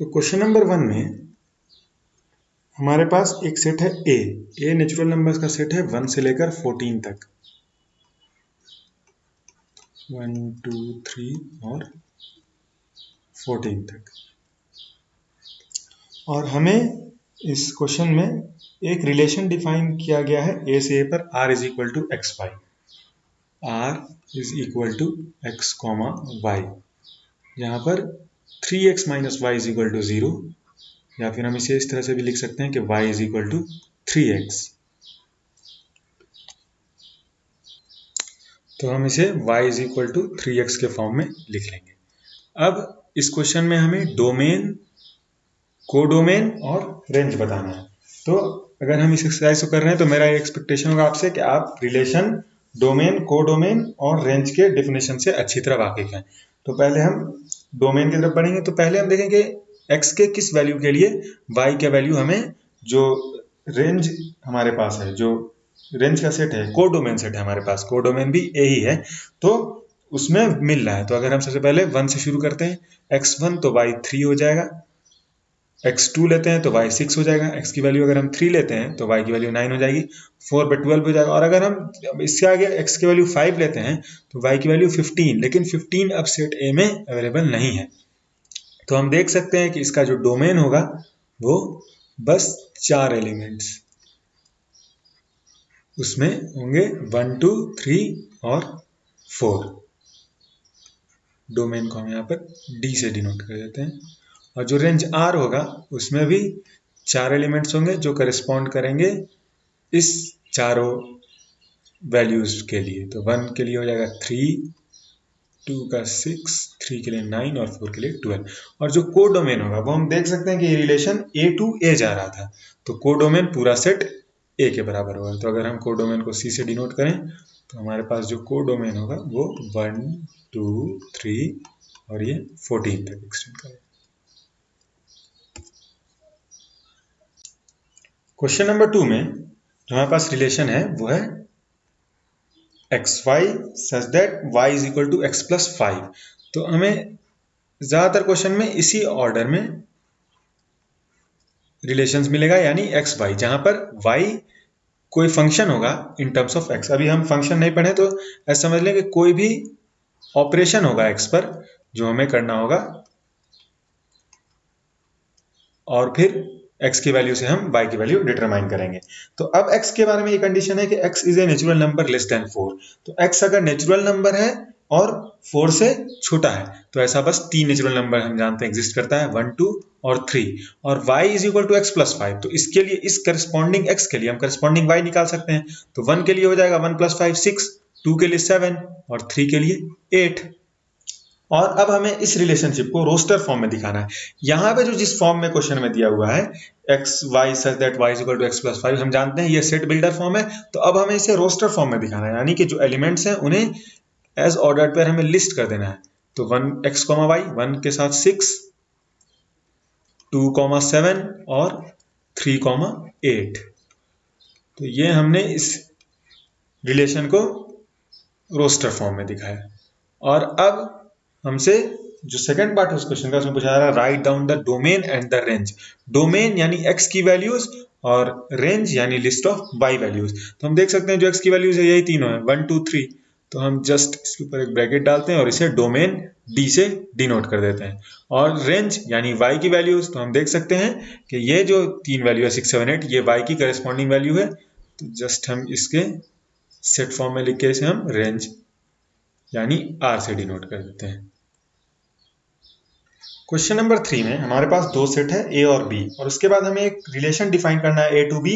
तो question number 1 में हमारे पास एक सेट है ए नेचुरल नंबर्स का सेट है 1 से लेकर 14 तक, 1 2 3 और 14 तक। और हमें इस क्वेश्चन में एक रिलेशन डिफाइन किया गया है ए से ए पर r is equal to X Y, r is equal to X comma Y, यहाँ पर 3x minus Y is equal to 0, या फिर हम इसे इस तरह से भी लिख सकते हैं कि y is equal to 3x। तो हम इसे y is equal to 3x के फॉर्म में लिख लेंगे। अब इस क्वेश्चन में हमें डोमेन, कोडोमेन और रेंज बताना है। तो अगर हम इस एक्सरसाइज को कर रहे हैं तो मेरा एक्सपेक्टेशन होगा आपसे कि आप रिलेशन, डोमेन, कोडोमेन और रेंज के डेफिनेशन से अच्छी तरह वाकिफ हैं। तो पहले हम डोमेन की तरफ बढ़ेंगे। तो पहले हम देखेंगे x के किस वैल्यू के लिए y का वैल्यू हमें, जो रेंज हमारे पास है, जो रेंज का सेट है, कोडोमेन सेट है हमारे पास, कोडोमेन भी ए ही है, तो उसमें मिल रहा है। तो अगर हम सबसे पहले 1 से शुरू करते हैं, x1 तो y 3 हो जाएगा, x2 लेते हैं तो y 6 हो जाएगा, x की वैल्यू अगर हम 3 लेते हैं तो y की वैल्यू 9 हो जाएगी, 4 पे 12 हो जाएगा। और अगर हम इससे आगे x की वैल्यू 5 लेते हैं तो y की वैल्यू 15, लेकिन 15 अब सेट ए में अवेलेबल नहीं है। तो हम देख सकते हैं कि इसका जो डोमेन होगा वो बस 4 एलिमेंट्स उसमें होंगे, 1 2 3 और 4। डोमेन को हम यहाँ पर d से डिनोट कर देते हैं। और जो रेंज R होगा उसमें भी 4 एलिमेंट्स होंगे जो करेस्पॉन्ड करेंगे इस चारों वैल्यूज के लिए। तो 1 के लिए हो जाएगा 3, 2 का 6, 3 के लिए 9 और 4 के लिए 12। और जो कोडोमेन होगा वो हम देख सकते हैं कि ये रिलेशन A टू A जा रहा था, तो कोडोमेन पूरा सेट A के बराबर होगा। तो अगर हम कोडोमेन को C से डिनोट करें तो हमारे पास जो कोडोमेन होगा वो 1 2 3 और ये 14 तक एक्सटेंड करेगा। क्वेश्चन नंबर 2 में जो हमारे पास रिलेशन है वो है xy such that y is equal to x plus 5। तो हमें ज्यादातर क्वेश्चन में इसी ऑर्डर में रिलेशंस मिलेगा, यानी x y, जहां पर y कोई फंक्शन होगा इन टर्म्स ऑफ x। अभी हम फंक्शन नहीं पढ़े तो ऐसा समझ लें कि कोई भी ऑपरेशन होगा x पर जो हमें करना होगा, और फिर x की वैल्यू से हम y की वैल्यू डिटरमाइन करेंगे। तो अब x के बारे में ये कंडीशन है कि x is a natural number less than 4। तो x अगर नेचुरल नंबर है और 4 से छोटा है तो ऐसा बस 3 नेचुरल नंबर हम जानते हैं एग्जिस्ट करता है, 1 2 और 3। और y is equal to x plus 5। तो इसके लिए, इस करस्पॉन्डिंग x के लिए हम करस्पॉन्डिंग y निकाल सकते हैं। तो 1 के लिए हो जाएगा 1 प्लस 5 6, 2 के लिए 7 और 3 के लिए 8। और अब हमें इस रिलेशनशिप को रोस्टर फॉर्म में दिखाना है। यहाँ पे जो जिस फॉर्म में क्वेश्चन में दिया हुआ है X Y such that Y is equal to X plus 5, हम जानते हैं ये सेट बिल्डर फॉर्म है। तो अब हमें इसे रोस्टर फॉर्म में दिखाना है, यानी कि जो एलिमेंट्स हैं उन्हें एज ऑर्डर्ड पर हमें लिस्ट कर देना है। तो 1 एक्स कॉमा वाई, 1 के साथ 6, 2 कॉमा 7 और 3 कॉमा 8। तो ये हमने इस रिलेशन को रोस्टर फॉर्म में दिखाया। और अब हमसे जो सेकंड पार्ट है उस क्वेश्चन का, उसमें पूछा जा रहा है write down the domain and the range. Domain यानी x की वैल्यूज और रेंज यानी लिस्ट ऑफ y वैल्यूज। तो हम देख सकते हैं जो x की वैल्यूज है यही तीनों है, 1 2 3। तो हम जस्ट इसके ऊपर एक ब्रैकेट डालते हैं और इसे डोमेन d से डिनोट कर देते हैं। और रेंज यानी y की वैल्यूज, तो हम देख सकते हैं कि ये जो 3 वैल्यू है 6 7 8, ये y की करेस्पॉन्डिंग वैल्यू है। तो जस्ट हम इसके सेट फॉर्म में लिख के इसे हम रेंज यानी r से डिनोट कर देते हैं। क्वेश्चन नंबर 3 में हमारे पास दो सेट है A और B, और उसके बाद हमें एक रिलेशन डिफाइन करना है A to B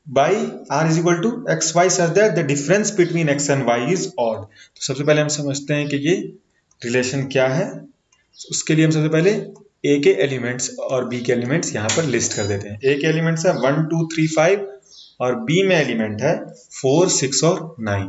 by R is equal to X Y such that the difference between x and y is odd. तो सबसे पहले हम समझते हैं कि ये रिलेशन क्या है। उसके लिए हम सबसे पहले A के एलिमेंट्स और B के एलिमेंट्स यहाँ पर लिस्ट कर देते हैं। A के एलिमेंट्स है 1 2 3 5 और B में एलिमेंट है 4 6 और 9।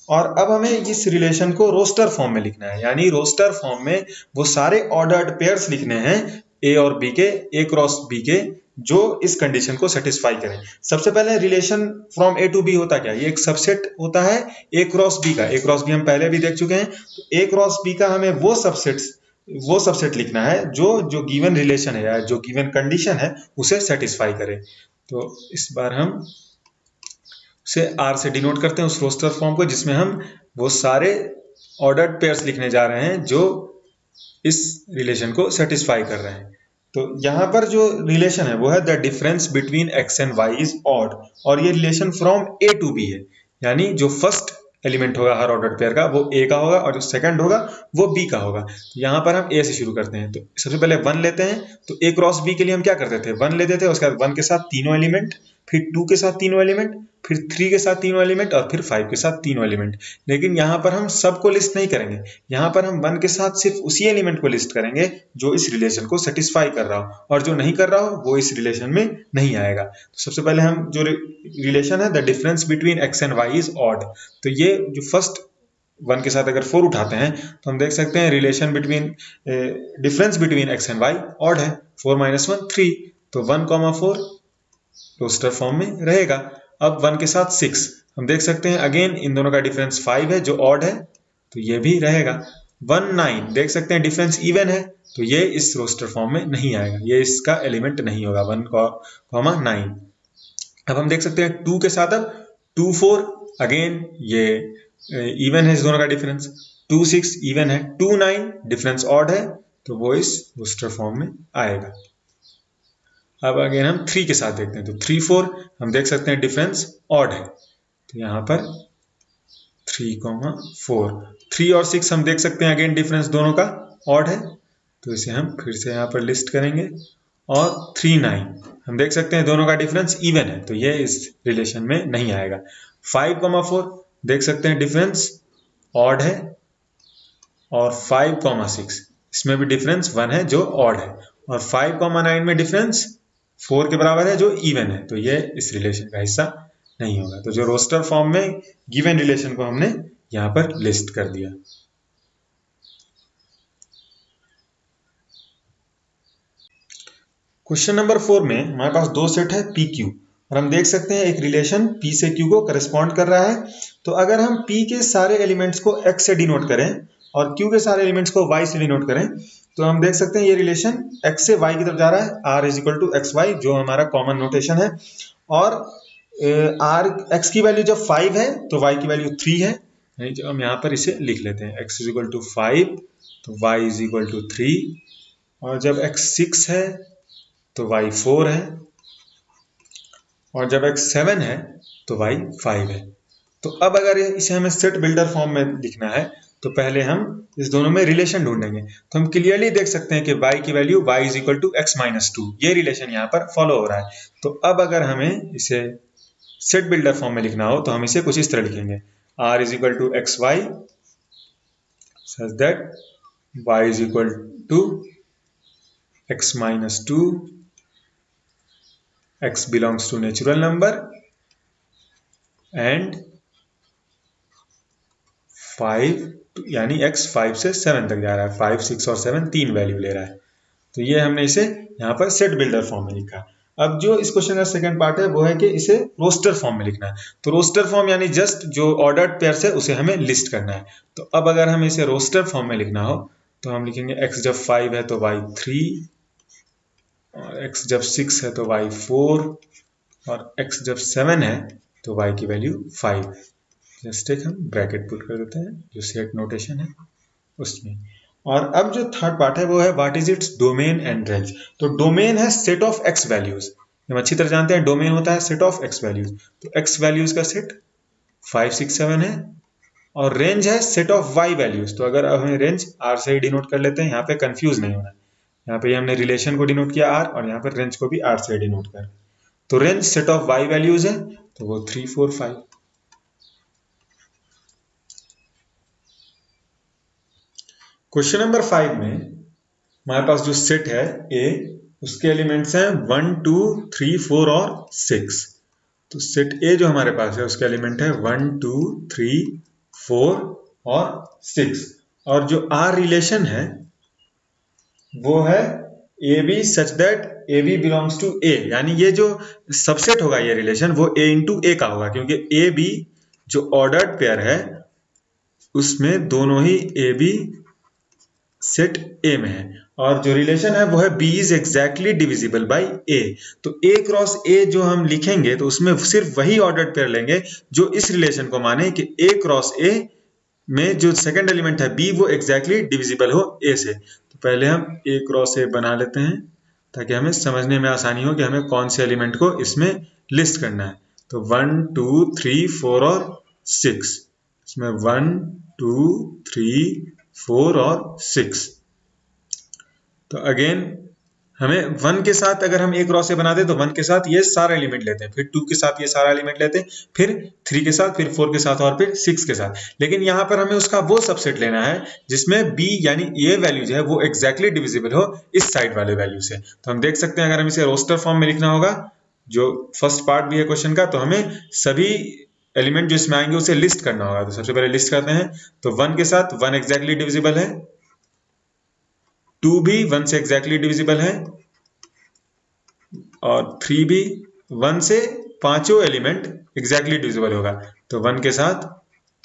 और अब हमें इस रिलेशन को रोस्टर फॉर्म में लिखना है, यानी रोस्टर फॉर्म में वो सारे ऑर्डर्ड पेयर्स लिखने हैं A और B के, A क्रॉस B के, जो इस कंडीशन को सेटिस्फाई करें। सबसे पहले relation from A to B होता क्या, ये एक सबसेट होता है A क्रॉस B का। A क्रॉस B हम पहले भी देख चुके हैं। तो A क्रॉस B का हमें वो सबसेट्स वो सबसेट लिखना है जो गिवन रिलेशन है या जो गिवन कंडीशन है उसे सेटिस्फाई करे। तो इस बार हम उसे आर से डिनोट करते हैं उस रोस्टर फॉर्म को जिसमें हम वो सारे ऑर्डर्ड पेयर्स लिखने जा रहे हैं जो इस रिलेशन को सेटिस्फाई कर रहे हैं। तो यहाँ पर जो रिलेशन है वो है the difference between X and Y is odd, और ये relation from A to B है, यानी जो फर्स्ट एलिमेंट होगा हर ऑर्डर पेयर का वो ए का होगा और जो सेकंड होगा वो बी का होगा। तो यहाँ पर हम ए से शुरू करते हैं। तो सबसे पहले 1 लेते हैं। तो ए क्रॉस बी के लिए हम क्या करते थे, 1 लेते थे, उसके बाद 1 के साथ तीनों एलिमेंट, फिर 2 के साथ तीनों एलिमेंट, फिर 3 के साथ तीनों एलिमेंट और फिर 5 के साथ तीनों एलिमेंट। लेकिन यहाँ पर हम सबको लिस्ट नहीं करेंगे, यहाँ पर हम 1 के साथ सिर्फ उसी एलिमेंट को लिस्ट करेंगे जो इस रिलेशन को सेटिस्फाई कर रहा हो, और जो नहीं कर रहा हो वो इस रिलेशन में नहीं आएगा। तो सबसे पहले हम जो रिलेशन है the difference between X and Y is odd, तो ये जो फर्स्ट 1 के साथ अगर 4 उठाते हैं तो हम देख सकते हैं relation between difference between X and Y odd है, 4 - 1 3, तो 1,4 रोस्टर फॉर्म में रहेगा। अब 1 के साथ 6 हम देख सकते हैं अगेन इन दोनों का डिफरेंस 5 है जो ऑड है, तो ये भी रहेगा। 1 9 देख सकते हैं डिफरेंस इवन है, तो ये इस रोस्टर फॉर्म में नहीं आएगा, ये इसका एलिमेंट नहीं होगा 1,9। अब हम देख सकते हैं 2 के साथ अब 2 4 अगेन ये इवन है इस दोनों का डिफरेंस, 2 6 इवन है, 2 9 डिफरेंस ऑड है, तो वो इस रोस्टर फॉर्म में आएगा। अब अगेन हम 3 के साथ देखते हैं। तो 3 4 हम देख सकते हैं डिफरेंस ऑड है, तो यहाँ पर 3,4 3 और 6 हम देख सकते हैं अगेन डिफरेंस दोनों का ऑड है, तो इसे हम फिर से यहाँ पर लिस्ट करेंगे। और 3 9 हम देख सकते हैं दोनों का डिफरेंस इवन है, तो ये इस रिलेशन में नहीं आएगा। 5,4 देख सकते हैं डिफरेंस ऑड है, और 5,6 इसमें भी डिफरेंस 1 है जो ऑड है, और 5,9 में डिफरेंस 4 के बराबर है जो इवन है, तो ये इस रिलेशन का हिस्सा नहीं होगा। तो जो रोस्टर फॉर्म में गिवन रिलेशन को हमने यहां पर लिस्ट कर दिया। क्वेश्चन नंबर 4 में हमारे पास दो सेट है पी क्यू, और हम देख सकते हैं एक रिलेशन पी से क्यू को करस्पॉन्ड कर रहा है। तो अगर हम पी के सारे एलिमेंट्स को एक्स से डिनोट करें और क्यू के सारे एलिमेंट्स को वाई से डिनोट करें, तो हम देख सकते हैं ये रिलेशन एक्स से वाई की तरफ जा रहा है, R is equal to X Y जो हमारा कॉमन नोटेशन है। और आर एक्स की वैल्यू जब 5 है तो वाई की वैल्यू 3 है, जब हम यहाँ पर इसे लिख लेते हैं एक्स इज इक्वल टू 5 तो वाई इज इक्वल टू 3, और जब एक्स 6 है तो y 4 है, और जब x 7 है तो y 5 है। तो अब अगर इसे हमें सेट बिल्डर फॉर्म में लिखना है तो पहले हम इस दोनों में रिलेशन ढूंढेंगे। तो हम क्लियरली देख सकते हैं कि y की value y is equal to x minus 2, ये रिलेशन यहाँ पर फॉलो हो रहा है। तो अब अगर हमें इसे सेट बिल्डर फॉर्म में लिखना हो तो हम इसे कुछ इस तरह लिखेंगे, r is equal to X Y such that y is equal to x minus 2, x belongs to natural number and 5 यानी x 5 से 7 तक जा रहा है, 5 6 और 7 तीन वैल्यू ले रहा है। तो ये हमने इसे यहाँ पर सेट बिल्डर फॉर्म में लिखा। अब जो इस क्वेश्चन का सेकंड पार्ट है वो है कि इसे रोस्टर फॉर्म में लिखना है। तो रोस्टर फॉर्म यानी जस्ट जो ऑर्डर्ड पेयर्स है उसे हमें लिस्ट करना है। तो अब अगर हमें इसे रोस्टर फॉर्म में लिखना हो तो हम लिखेंगे x जब 5 है तो y 3, और x जब 6 है तो y 4, और x जब 7 है तो y की वैल्यू 5। जस्ट एक हम ब्रैकेट पुट कर देते हैं जो सेट नोटेशन है उसमें। और अब जो थर्ड पार्ट है वो है what is its domain and range. तो डोमेन है सेट ऑफ x वैल्यूज, हम अच्छी तरह जानते हैं डोमेन होता है सेट ऑफ x वैल्यूज। तो x वैल्यूज का सेट 5 6 7 है, और रेंज है सेट ऑफ y वैल्यूज। तो अगर हमें रेंज r से ही डिनोट कर लेते हैं, यहाँ पे कंफ्यूज नहीं होना है। यहाँ पे हमने रिलेशन को डिनोट किया r, और यहाँ पर रेंज को भी r से डिनोट कर। तो range set of y values है तो वो 3 4 5। क्वेश्चन नंबर 5 में हमारे पास जो सेट है A, उसके एलिमेंट्स हैं 1 2 3 4 और 6। तो सेट A जो हमारे पास है उसके एलिमेंट है 1 2 3 4 और 6, और जो R रिलेशन है वो है AB such that AB belongs to A, यानी ये जो सबसेट होगा ये रिलेशन वो A into A का होगा, क्योंकि AB जो ऑर्डर्ड पेयर है उसमें दोनों ही AB सेट ए में है और जो रिलेशन है वो है B is exactly divisible by A. तो ए क्रॉस ए जो हम लिखेंगे तो उसमें सिर्फ वही ऑर्डर्ड पेयर लेंगे जो इस रिलेशन को माने कि ए क्रॉस ए में जो सेकंड एलिमेंट है बी वो एग्जैक्टली डिविजिबल हो ए से। तो पहले हम ए क्रॉस ए बना लेते हैं ताकि हमें समझने में आसानी हो कि हमें कौन से एलिमेंट को इसमें लिस्ट करना है। तो 1 2 3 4 और 6, इसमें 1 2 3 4 और 6। तो अगेन हमें 1 के साथ अगर हम एक क्रॉस ए बनाते हैं तो 1 के साथ ये सारा एलिमेंट लेते हैं, फिर 2 के साथ ये सारा एलिमेंट लेते हैं, फिर 3 के साथ, फिर 4 के साथ और फिर 6 के साथ। लेकिन यहाँ पर हमें उसका वो सबसेट लेना है जिसमें b यानी ये वैल्यू जो है वो एग्जैक्टली डिविजिबल हो इस साइड वाले वैल्यू से। तो हम देख सकते हैं अगर हम इसे रोस्टर फॉर्म में लिखना होगा, जो फर्स्ट पार्ट भी है क्वेश्चन का, तो हमें सभी एलिमेंट जो इसमें आएंगे उसे लिस्ट करना होगा। तो सबसे पहले लिस्ट करते हैं। तो 1 के साथ 1 एग्जैक्टली डिविजिबल है, 2 भी 1 से एग्जैक्टली डिविजिबल है और 3 भी 1 से पांचों एलिमेंट एग्जैक्टली डिविजिबल होगा। तो 1 के साथ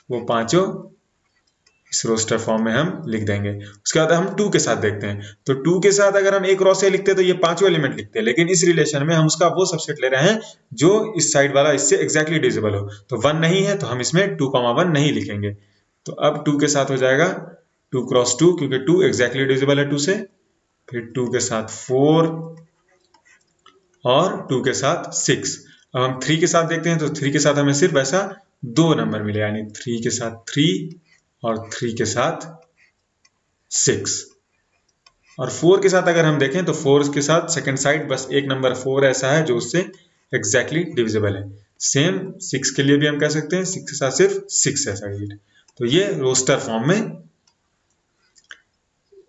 वो पांचों इस रोस्टर फॉर्म में हम लिख देंगे। उसके बाद हम 2 के साथ देखते हैं। तो 2 के साथ अगर हम एक क्रॉस ए लिखते हैं तो ये पांचों एलिमेंट लिखते हैं, लेकिन इस रिलेशन में हम उसका वो सबसेट ले रहे हैं जो इस साइड वाला इससे एग्जैक्टली डिविजिबल हो। तो 1 नहीं है तो हम इसमें 2,1 नहीं लिखेंगे। तो अब 2 के साथ हो जाएगा 2 क्रॉस 2 क्योंकि 2 एग्जैक्टली डिविजिबल है 2 से, फिर 2 के साथ 4 और 2 के साथ 6। अब हम 3 के साथ देखते हैं। तो 3 के साथ हमें सिर्फ ऐसा 2 नंबर मिले, यानी 3 के साथ 3 और 3 के साथ 6। और 4 के साथ अगर हम देखें तो 4 के साथ सेकंड साइड बस एक नंबर 4 ऐसा है जो उससे एग्जैक्टली डिविजिबल है। सेम 6 के लिए भी हम कह सकते हैं, 6 के साथ सिर्फ 6 ऐसा डिजिट। तो ये रोस्टर फॉर्म में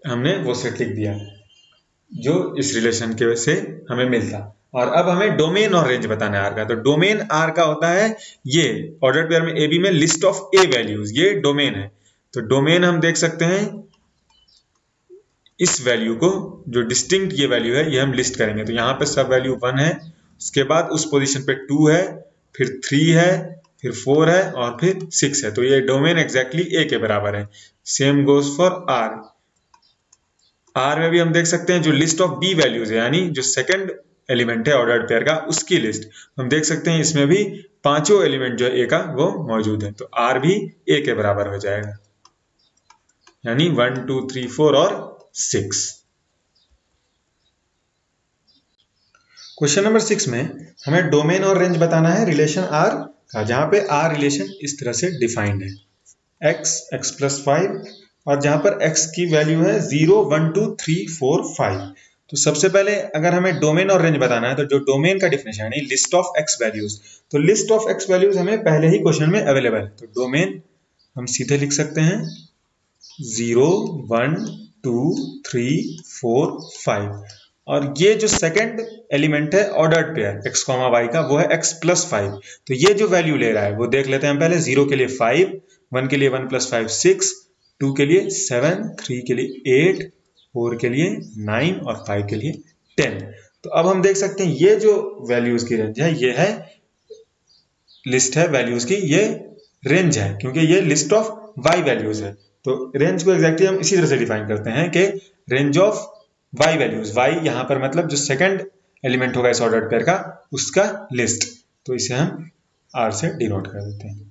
हमने वो सेट लिख दिया जो इस रिलेशन के से हमें मिलता। और अब हमें डोमेन और रेंज बताना है आर का। तो डोमेन आर का होता है ये ऑर्डर पेयर में ए बी में लिस्ट ऑफ ए वैल्यूज, ये डोमेन है। तो डोमेन हम देख सकते हैं इस वैल्यू को, जो डिस्टिंक्ट ये वैल्यू है ये हम लिस्ट करेंगे। तो यहाँ पे सब वैल्यू 1 है, उसके बाद उस पोजीशन पे 2 है, फिर 3 है, फिर 4 है और फिर 6 है। तो ये डोमेन एग्जैक्टली ए के बराबर है। Same goes for R. R में भी हम देख सकते हैं जो लिस्ट ऑफ बी वैल्यूज है, यानी जो सेकंड एलिमेंट है ऑर्डर्ड पेयर का उसकी लिस्ट हम देख सकते हैं। इसमें भी पांचों एलिमेंट जो ए का वो मौजूद है। तो आर भी ए के बराबर हो जाएगा, यानी 1 2 3 4 और 6। क्वेश्चन नंबर 6 में हमें डोमेन और रेंज बताना है रिलेशन आर का, जहां पे आर रिलेशन इस तरह से डिफाइंड है, x x + 5 और जहां पर x की वैल्यू है 0 1 2 3 4 5। तो सबसे पहले अगर हमें डोमेन और रेंज बताना है तो जो डोमेन का डिफिनेशन है लिस्ट ऑफ x वैल्यूज, तो लिस्ट ऑफ x वैल्यूज हमें पहले ही क्वेश्चन में अवेलेबल है। तो डोमेन हम सीधे लिख सकते हैं 0 1 2 3 4 5 और ये जो सेकंड एलिमेंट है ऑर्डर्ड पेयर x, y का वो है x + 5। तो ये जो वैल्यू ले रहा है वो देख लेते हैं हम पहले। 0 के लिए 5, 1 के लिए 1 + 5 6, 2 के लिए 7, 3 के लिए 8, 4 के लिए 9 और 5 के लिए 10। तो अब हम देख सकते हैं ये जो वैल्यूज की रेंज है ये है लिस्ट है वैल्यूज की, ये रेंज है क्योंकि ये लिस्ट ऑफ y वैल्यूज है। तो रेंज को एग्जैक्टली हम इसी तरह से डिफाइन करते हैं कि range of y values, y यहाँ पर मतलब जो सेकंड एलिमेंट होगा इस ऑर्डर्ड पेयर का उसका लिस्ट। तो इसे हम r से डिनोट कर देते हैं।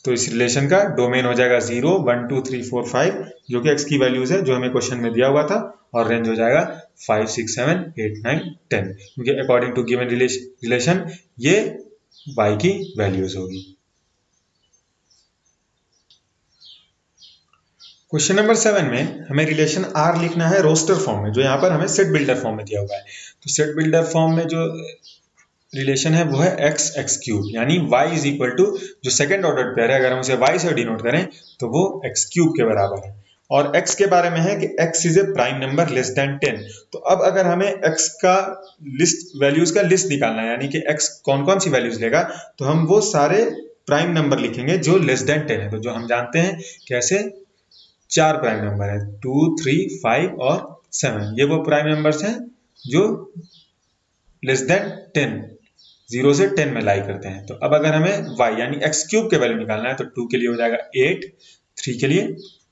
तो इस रिलेशन का डोमेन हो जाएगा 0 1 2 3 4 5 जो कि x की वैल्यूज है जो हमें क्वेश्चन में दिया हुआ था, और रेंज हो जाएगा 5 6 7 8 9 10 क्योंकि अकॉर्डिंग टू गिवन रिलेशन ये y की वैल्यूज होगी। क्वेश्चन नंबर 7 में हमें रिलेशन R लिखना है रोस्टर फॉर्म में, जो यहाँ पर हमें सेट बिल्डर फॉर्म में दिया हुआ है। तो सेट बिल्डर फॉर्म में जो रिलेशन है वो है x x³ यानी y = जो सेकंड ऑर्डर पेयर है अगर हम उसे y से डिनोट करें तो वो x³ के बराबर है। और x के बारे में है कि x is a prime number less than 10। तो अब अगर हमें x का लिस्ट वैल्यूज का लिस्ट निकालना है, यानी कि x कौन कौन सी वैल्यूज लेगा, तो हम वो सारे प्राइम नंबर लिखेंगे जो लेस देन 10 है। तो जो हम जानते हैं कैसे 4 प्राइम नंबर है 2 3 5 और 7, ये वो प्राइम नंबर्स हैं जो लेस देन 10 0 से 10 में लाई करते हैं। तो अब अगर हमें y यानी x³ के वैल्यू निकालना है तो 2 के लिए हो जाएगा 8, 3 के लिए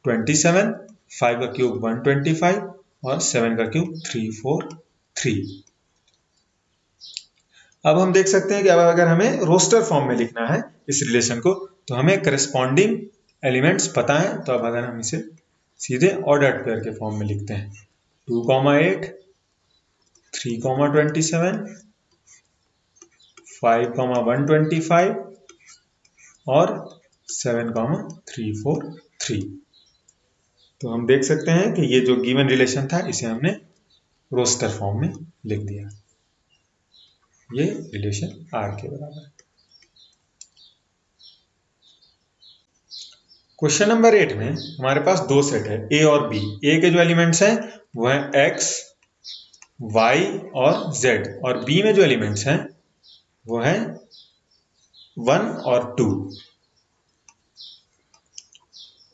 27, 5 का क्यूब 125 और 7 का क्यूब 343। अब हम देख सकते हैं कि अब अगर हमें रोस्टर फॉर्म में लिखना है इस रिलेशन को, तो हमें करस्पॉन्डिंग एलिमेंट्स पता है। तो अब अगर हम इसे सीधे ऑर्डर्ड पेयर के फॉर्म में लिखते हैं, 2,8, 3,27, 5,125 और 7,343। तो हम देख सकते हैं कि ये जो गिवन रिलेशन था इसे हमने रोस्टर फॉर्म में लिख दिया। ये रिलेशन आर के बराबर है। क्वेश्चन नंबर 8 में हमारे पास दो सेट है, ए और बी। ए के जो एलिमेंट्स हैं वो है एक्स, वाई और जेड, और बी में जो एलिमेंट्स हैं वो है 1 और 2।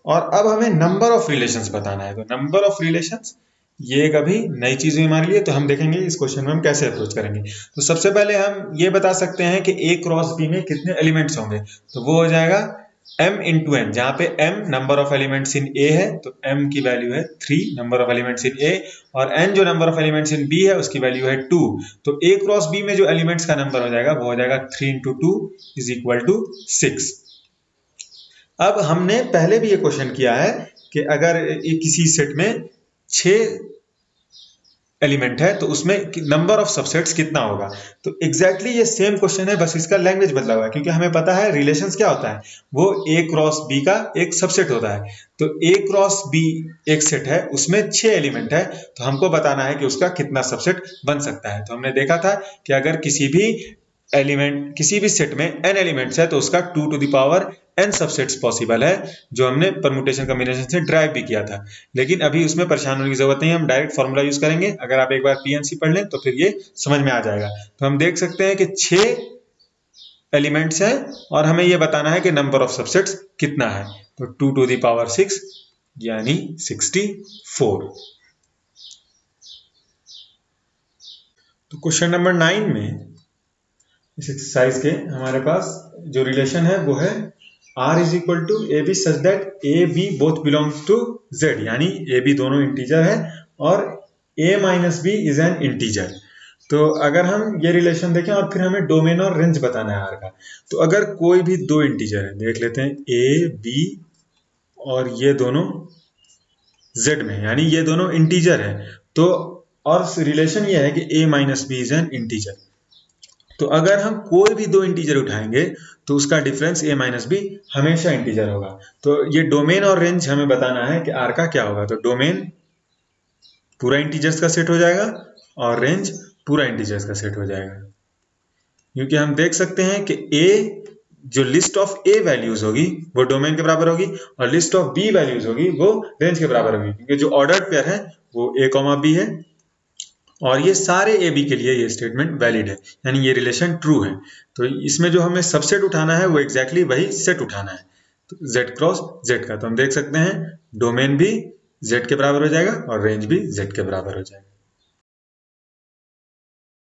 और अब हमें नंबर ऑफ रिलेशंस बताना है। तो नंबर ऑफ रिलेशंस ये एक अभी नई चीज हुई हमारे लिए, तो हम देखेंगे इस क्वेश्चन में हम कैसे अप्रोच करेंगे। तो सबसे पहले हम ये बता सकते हैं कि ए क्रॉस बी में कितने एलिमेंट्स होंगे। तो वो हो जाएगा m इंटू n, जहां पे m number of elements in a है तो m की वैल्यू है 3 number of elements in a, और n जो number of elements in b है उसकी वैल्यू है 2। तो a क्रॉस b में जो एलिमेंट्स का नंबर हो जाएगा वो हो जाएगा 3 इंटू 2 इज इक्वल टू 6। अब हमने पहले भी ये क्वेश्चन किया है कि अगर किसी सेट में 6 एलिमेंट है तो उसमें नंबर ऑफ सबसेट्स कितना होगा। तो एग्जैक्टली ये सेम क्वेश्चन है, बस इसका लैंग्वेज बदला हुआ है, क्योंकि हमें पता है रिलेशंस क्या होता है, वो ए क्रॉस बी का एक सबसेट होता है। तो ए क्रॉस बी एक सेट है, उसमें 6 एलिमेंट है, तो हमको बताना है कि उसका कितना सबसेट बन सकता है। तो हमने देखा था कि अगर किसी भी सेट में n एलिमेंट्स है तो उसका 2 to the power n subsets possible है, जो हमने परम्यूटेशन कॉम्बिनेशन से ड्राइव भी किया था। लेकिन अभी उसमें परेशान होने की जरूरत नहीं है, हम डायरेक्ट फॉर्मूला यूज करेंगे। अगर आप एक बार पीएनसी पढ़ लें तो फिर ये समझ में आ जाएगा। तो हम देख सकते हैं कि 6 एलिमेंट्स हैं और हमें ये बताना है कि नंबर ऑफ सबसेट्स कितना है। तो 2 टू द पावर 6 यानी 64। तो क्वेश्चन नंबर 9 में इस एक्सरसाइज के हमारे पास जो रिलेशन है वो है R is equal to A B such that A B both belongs to Z, यानी ए बी दोनों इंटीजर है और a minus B is an integer. तो अगर हम ये रिलेशन देखें और फिर हमें डोमेन और रेंज बताना है R का, तो अगर कोई भी दो इंटीजर है, देख लेते हैं a b और ये दोनों Z में, यानी ये दोनों इंटीजर है, तो और रिलेशन ये है कि a minus B is an integer. तो अगर हम कोई भी दो इंटीजर उठाएंगे तो उसका डिफरेंस a माइनस बी हमेशा इंटीजर होगा। तो ये डोमेन और रेंज हमें बताना है कि R का क्या होगा। तो डोमेन पूरा इंटीजर्स का सेट हो जाएगा और रेंज पूरा इंटीजर्स का सेट हो जाएगा, क्योंकि हम देख सकते हैं कि a जो लिस्ट ऑफ a वैल्यूज होगी वो डोमेन के बराबर होगी और लिस्ट ऑफ b वैल्यूज होगी वो रेंज के बराबर होगी, क्योंकि जो ऑर्डर्ड पेयर है वो a, b है और ये सारे ए बी के लिए ये स्टेटमेंट वैलिड है, यानी ये रिलेशन ट्रू है। तो इसमें जो हमें सबसेट उठाना है वो एग्जैक्टली वही सेट उठाना है, तो Z क्रॉस Z का। तो हम देख सकते हैं डोमेन भी Z के बराबर हो जाएगा और रेंज भी Z के बराबर हो जाएगा।